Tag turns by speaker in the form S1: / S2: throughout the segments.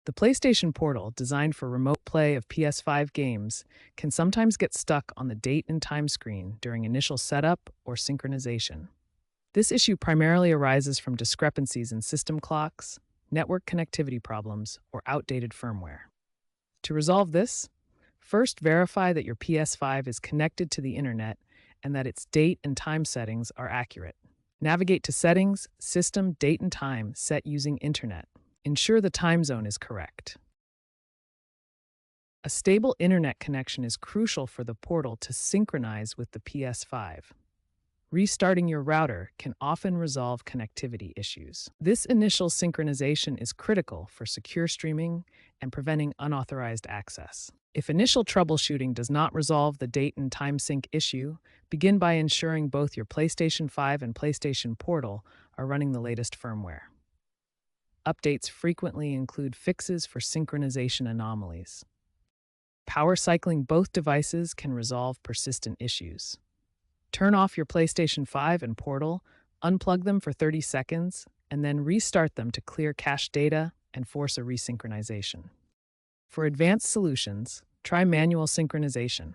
S1: The PlayStation Portal, designed for remote play of PS5 games, can sometimes get stuck on the date and time screen during initial setup or synchronization. This issue primarily arises from discrepancies in system clocks, network connectivity problems, or outdated firmware. To resolve this, first verify that your PS5 is connected to the internet and that its date and time settings are accurate. Navigate to Settings, System, Date and Time set using Internet. Ensure the time zone is correct. A stable internet connection is crucial for the portal to synchronize with the PS5. Restarting your router can often resolve connectivity issues. This initial synchronization is critical for secure streaming and preventing unauthorized access. If initial troubleshooting does not resolve the date and time sync issue, begin by ensuring both your PlayStation 5 and PlayStation Portal are running the latest firmware. Updates frequently include fixes for synchronization anomalies. Power cycling both devices can resolve persistent issues. Turn off your PlayStation 5 and Portal, unplug them for 30 seconds, and then restart them to clear cached data and force a resynchronization. For advanced solutions, try manual synchronization.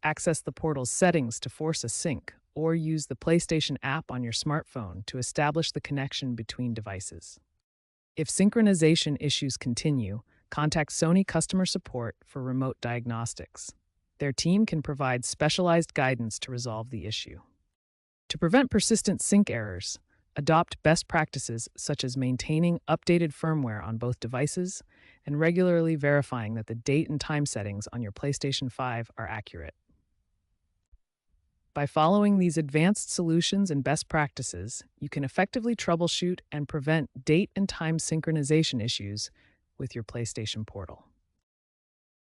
S1: Access the Portal's settings to force a sync, or use the PlayStation app on your smartphone to establish the connection between devices. If synchronization issues continue, contact Sony customer support for remote diagnostics. Their team can provide specialized guidance to resolve the issue. To prevent persistent sync errors, adopt best practices such as maintaining updated firmware on both devices and regularly verifying that the date and time settings on your PlayStation 5 are accurate. By following these advanced solutions and best practices, you can effectively troubleshoot and prevent date and time synchronization issues with your PlayStation Portal.